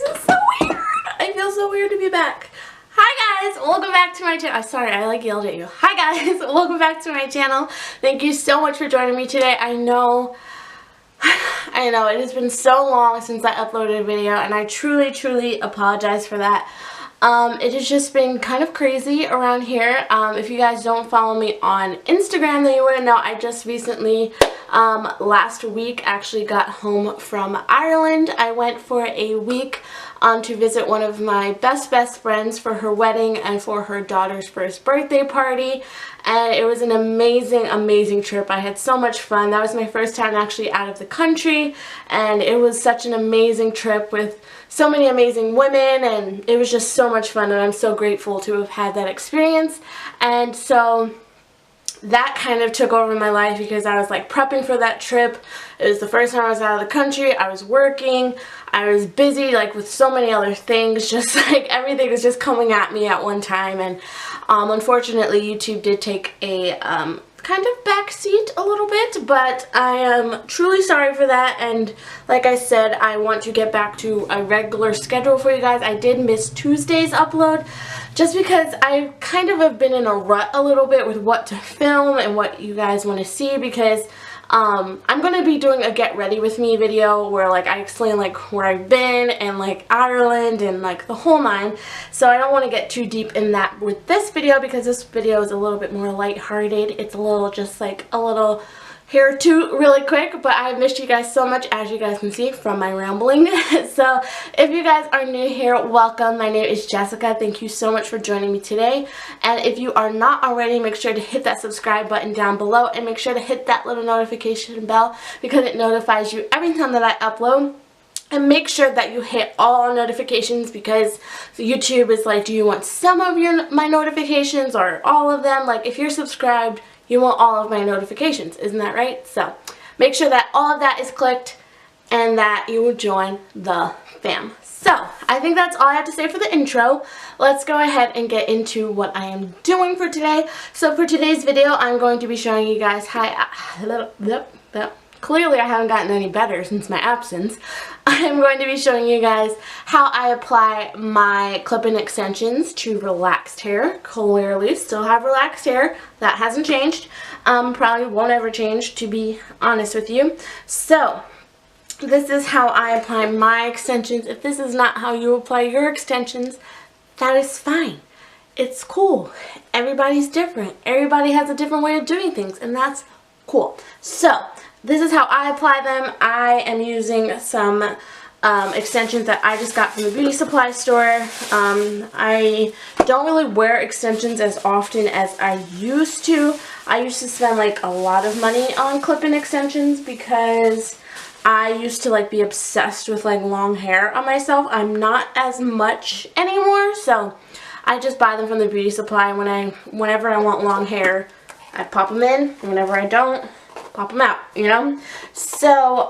This is so weird. I feel so weird to be back. Hi guys, welcome back to my channel. Sorry, I like yelled at you. Hi guys, welcome back to my channel. Thank you so much for joining me today. I know it has been so long since I uploaded a video, and I truly apologize for that. It has just been kind of crazy around here. If you guys don't follow me on Instagram, then you wouldn't know. I just recently, last week, actually got home from Ireland. I went for a week to visit one of my best friends for her wedding and for her daughter's first birthday party. And it was an amazing trip. I had so much fun. That was my first time actually out of the country, and it was such an amazing trip with so many amazing women, and it was just so much fun, and I'm so grateful to have had that experience. And so that kind of took over my life because I was like prepping for that trip. It was the first time I was out of the country. I was working. I was busy like with so many other things. Just like everything was just coming at me at one time. And unfortunately YouTube did take a kind of backseat a little bit, but I am truly sorry for that. And like I said, I want to get back to a regular schedule for you guys. I did miss Tuesday's upload just because I kind of have been in a rut a little bit with what to film and what you guys want to see, because I'm going to be doing a get ready with me video where like I explain like where I've been and like Ireland and like the whole nine. So I don't want to get too deep in that with this video, because this video is a little bit more lighthearted. It's a little just like a little here too really quick, but I missed you guys so much, as you guys can see from my rambling. So if you guys are new here, welcome. My name is Jessica. Thank you so much for joining me today. And if you are not already, make sure to hit that subscribe button down below, and make sure to hit that little notification bell, because it notifies you every time that I upload. And make sure that you hit all notifications, because YouTube is like, do you want some of my notifications or all of them? Like if you're subscribed, you want all of my notifications, isn't that right? So make sure that all of that is clicked and that you will join the fam. So I think that's all I have to say for the intro. Let's go ahead and get into what I am doing for today. So for today's video, I'm going to be showing you guys clearly I haven't gotten any better since my absence. I'm going to be showing you guys how I apply my clip-in extensions to relaxed hair. Clearly still have relaxed hair. That hasn't changed. Probably won't ever change, to be honest with you. So this is how I apply my extensions. If this is not how you apply your extensions, that is fine. It's cool. Everybody's different. Everybody has a different way of doing things, and that's cool. So this is how I apply them. I am using some extensions that I just got from the beauty supply store. I don't really wear extensions as often as I used to. I used to spend like a lot of money on clip-in extensions because I used to like be obsessed with like long hair on myself. I'm not as much anymore, so I just buy them from the beauty supply. Whenever I want long hair, I pop them in. Whenever I don't, pop them out, you know? So,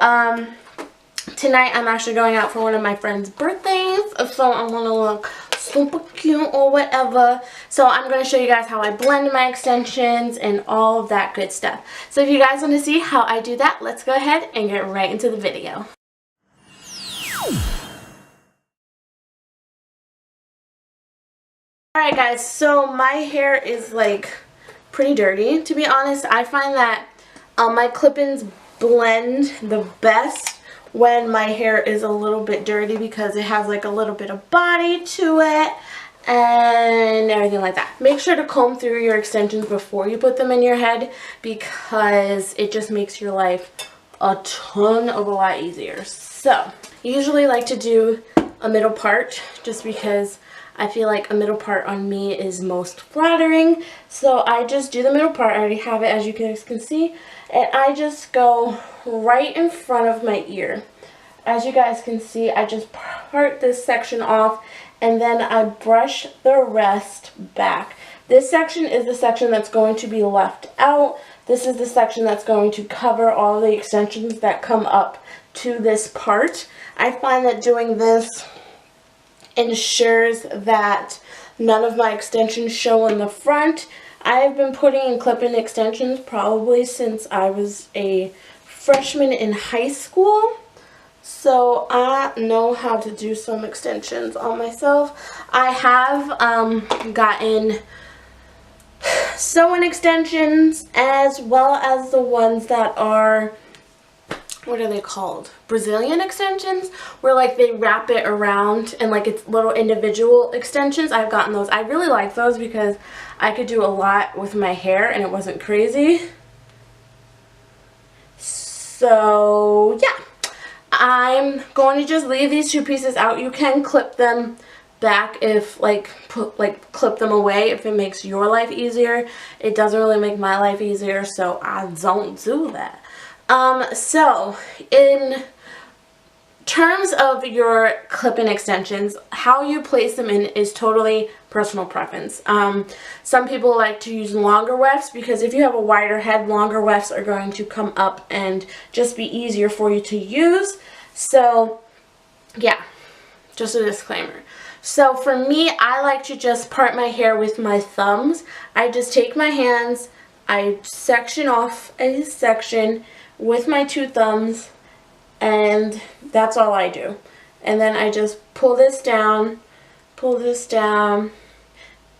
tonight I'm actually going out for one of my friend's birthdays, so I want to look super cute or whatever. So I'm going to show you guys how I blend my extensions and all of that good stuff. So if you guys want to see how I do that, let's go ahead and get right into the video. Alright guys, so my hair is like pretty dirty, to be honest. I find that my clip-ins blend the best when my hair is a little bit dirty, because it has like a little bit of body to it and everything like that. Make sure to comb through your extensions before you put them in your head, because it just makes your life a ton of a lot easier. So I usually like to do a middle part, just because I feel like a middle part on me is most flattering. So I just do the middle part. I already have it, as you guys can see. And I just go right in front of my ear. As you guys can see, I just part this section off, and then I brush the rest back. This section is the section that's going to be left out. This is the section that's going to cover all the extensions that come up to this part. I find that doing this ensures that none of my extensions show in the front. I have been putting in clip-in extensions probably since I was a freshman in high school. So I know how to do some extensions on myself. I have gotten sew-in extensions as well as the ones that are, what are they called? Brazilian extensions, where like they wrap it around and like it's little individual extensions. I've gotten those. I really like those because I could do a lot with my hair and it wasn't crazy. So yeah, I'm going to just leave these two pieces out. You can clip them back if clip them away if it makes your life easier. It doesn't really make my life easier, so I don't do that. So in terms of your clip-in extensions, how you place them in is totally personal preference. Some people like to use longer wefts because if you have a wider head, longer wefts are going to come up and just be easier for you to use. So yeah, just a disclaimer. So for me, I like to just part my hair with my thumbs. I just take my hands, I section off a section with my two thumbs, and that's all I do. And then I just pull this down,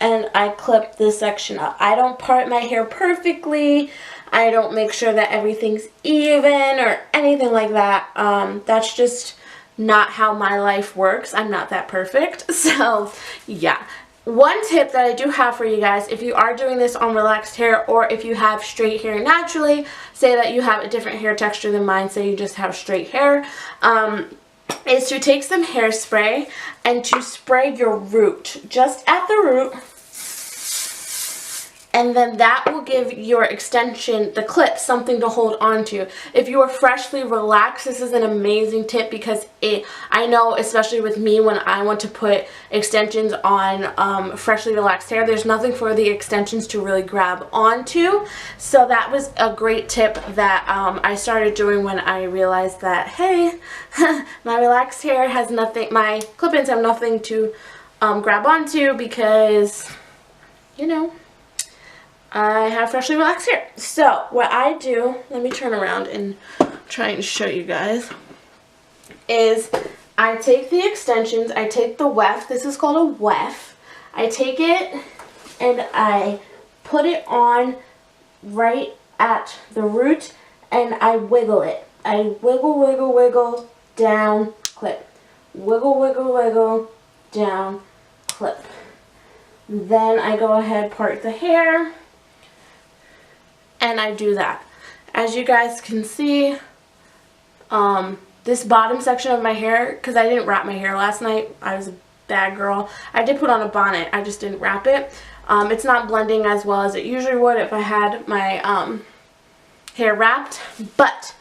and I clip this section up. I don't part my hair perfectly. I don't make sure that everything's even or anything like that. That's just not how my life works. I'm not that perfect. So yeah. One tip that I do have for you guys, if you are doing this on relaxed hair or if you have straight hair naturally, say that you have a different hair texture than mine, say you just have straight hair, is to take some hairspray and to spray your root, just at the root, and then that will give your extension, the clip, something to hold on to. If you are freshly relaxed, this is an amazing tip because I know, especially with me, when I want to put extensions on freshly relaxed hair, there's nothing for the extensions to really grab onto. So that was a great tip that I started doing when I realized that, hey, my relaxed hair has nothing, my clip-ins have nothing to grab onto because, you know, I have freshly relaxed hair. So what I do, let me turn around and try and show you guys, is I take the extensions, I take the weft, this is called a weft, I take it and I put it on right at the root and I wiggle it. I wiggle, wiggle, wiggle, down, clip. Wiggle, wiggle, wiggle, down, clip. Then I go ahead, part the hair, and I do that. As you guys can see, this bottom section of my hair, because I didn't wrap my hair last night, I was a bad girl. I did put on a bonnet, I just didn't wrap it. It's not blending as well as it usually would if I had my hair wrapped, but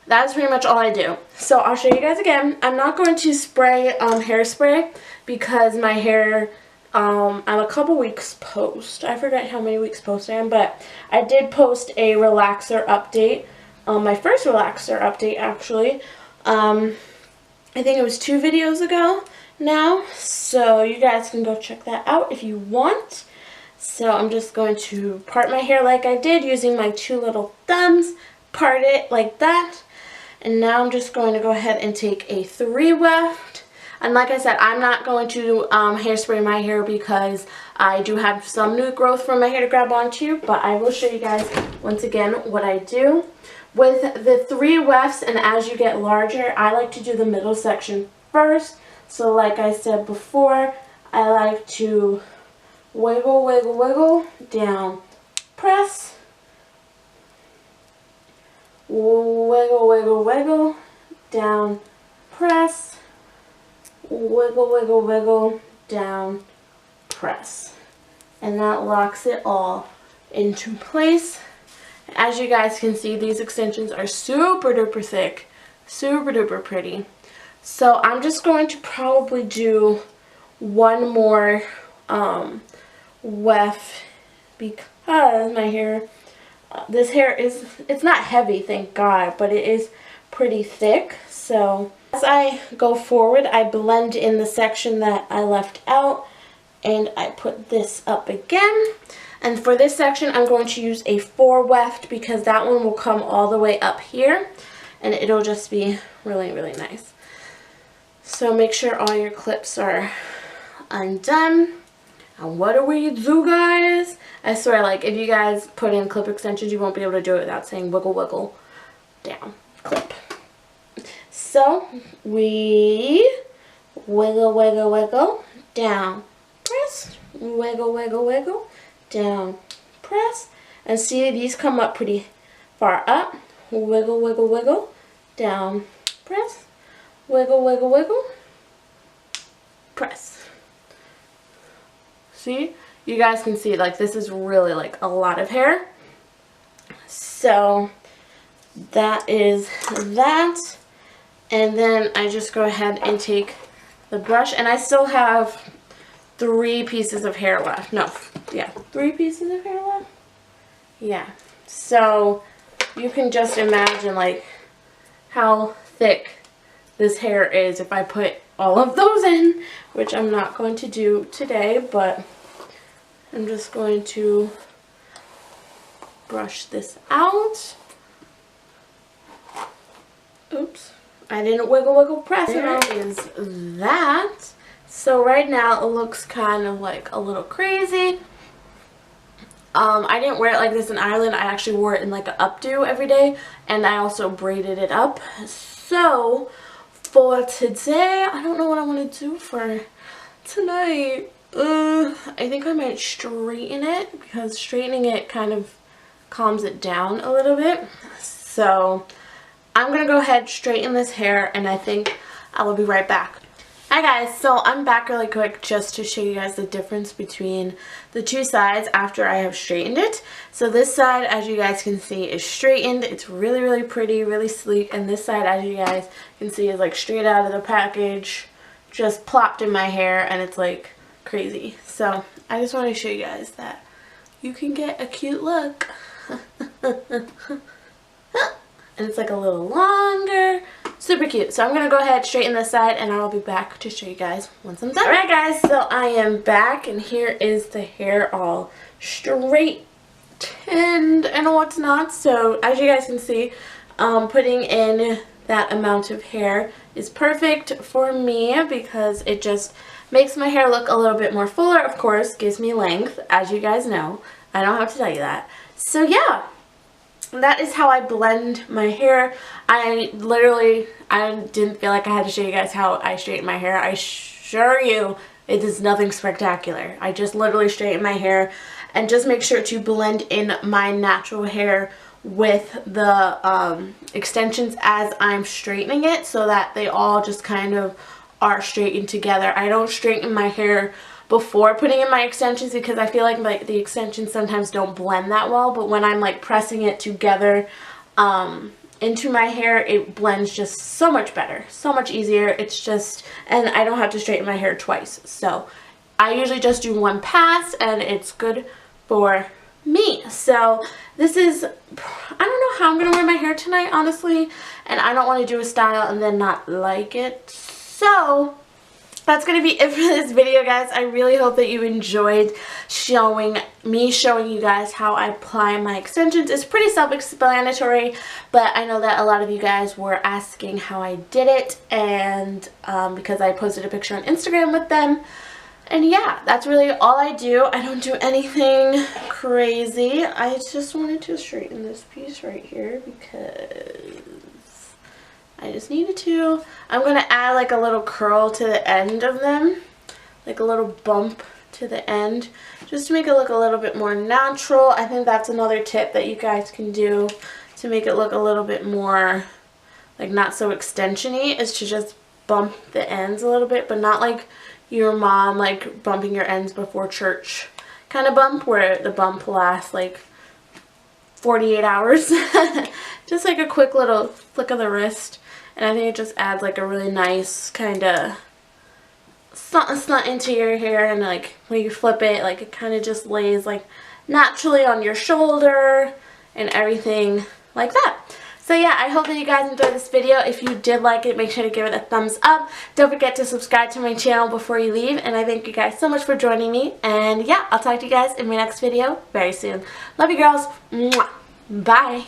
that's pretty much all I do. So I'll show you guys again. I'm not going to spray hairspray because my hair, I'm a couple weeks post. I forget how many weeks post I am, but I did post a relaxer update. My first relaxer update, actually. I think it was 2 videos ago now. So you guys can go check that out if you want. So I'm just going to part my hair like I did using my 2 little thumbs. Part it like that. And now I'm just going to go ahead and take a 3 weft. And like I said, I'm not going to hairspray my hair because I do have some new growth from my hair to grab onto, but I will show you guys once again what I do. With the 3 wefts, and as you get larger, I like to do the middle section first. So like I said before, I like to wiggle, wiggle, wiggle, down, press, wiggle, wiggle, wiggle, down, press, wiggle, wiggle, wiggle, down, press. And that locks it all into place. As you guys can see, these extensions are super duper thick, super duper pretty. So I'm just going to probably do one more weft because my hair, this hair is, it's not heavy, thank God, but it is pretty thick. So as I go forward, I blend in the section that I left out and I put this up again. And for this section, I'm going to use a 4 weft because that one will come all the way up here. and it'll just be really, really nice. So make sure all your clips are undone. And what do we do, guys? I swear, like, if you guys put in clip extensions, you won't be able to do it without saying wiggle, wiggle, down, clip. So we wiggle, wiggle, wiggle, down, press, wiggle, wiggle, wiggle, down, press, and see these come up pretty far up. Wiggle, wiggle, wiggle, down, press, wiggle, wiggle, wiggle, press. See? You guys can see, like, this is really, like, a lot of hair. So that is that. And then I just go ahead and take the brush, and I still have 3 pieces of hair left. No, yeah, 3 pieces of hair left. Yeah. So you can just imagine, like, how thick this hair is if I put all of those in, which I'm not going to do today, but I'm just going to brush this out. Oops, I didn't wiggle, wiggle, press. There is that. So right now it looks kind of like a little crazy. I didn't wear it like this in Ireland. I actually wore it in like an updo every day, and I also braided it up. So for today, I don't know what I want to do for tonight. I think I might straighten it, because straightening it kind of calms it down a little bit. So I'm going to go ahead, straighten this hair, and I think I will be right back. Hi guys, so I'm back really quick just to show you guys the difference between the 2 sides after I have straightened it. So this side, as you guys can see, is straightened. It's really, really pretty, really sleek. And this side, as you guys can see, is like straight out of the package, just plopped in my hair, and it's like crazy. So I just want to show you guys that you can get a cute look. And it's like a little longer. Super cute. So I'm going to go ahead, straighten this side, and I'll be back to show you guys once I'm done. Alright guys, so I am back, and here is the hair all straightened and whatnot. So as you guys can see, putting in that amount of hair is perfect for me, because it just makes my hair look a little bit more fuller. Of course, gives me length, as you guys know. I don't have to tell you that. So yeah. That is how I blend my hair. I didn't feel like I had to show you guys how I straighten my hair. I assure you it is nothing spectacular. I just literally straighten my hair and just make sure to blend in my natural hair with the extensions as I'm straightening it, so that they all just kind of are straightened together. I don't straighten my hair before putting in my extensions, because I feel like the extensions sometimes don't blend that well, but when I'm like pressing it together into my hair, it blends just so much better, so much easier. It's just, and I don't have to straighten my hair twice. So I usually just do 1 pass, and it's good for me. So this is, I don't know how I'm gonna wear my hair tonight, honestly, and I don't want to do a style and then not like it. So that's going to be it for this video, guys. I really hope that you enjoyed showing you guys how I apply my extensions. It's pretty self-explanatory, but I know that a lot of you guys were asking how I did it, and because I posted a picture on Instagram with them. And yeah, that's really all I do. I don't do anything crazy. I just wanted to straighten this piece right here because I just needed to. I'm going to add like a little curl to the end of them, like a little bump to the end, just to make it look a little bit more natural. I think that's another tip that you guys can do to make it look a little bit more like not so extension-y, is to just bump the ends a little bit, but not like your mom like bumping your ends before church kind of bump, where the bump lasts like 48 hours. Just like a quick little flick of the wrist. And I think it just adds like a really nice kind of slant into your hair, and like when you flip it, like it kind of just lays like naturally on your shoulder and everything like that. So yeah, I hope that you guys enjoyed this video. If you did like it, make sure to give it a thumbs up. Don't forget to subscribe to my channel before you leave. And I thank you guys so much for joining me. And yeah, I'll talk to you guys in my next video very soon. Love you girls. Mwah. Bye.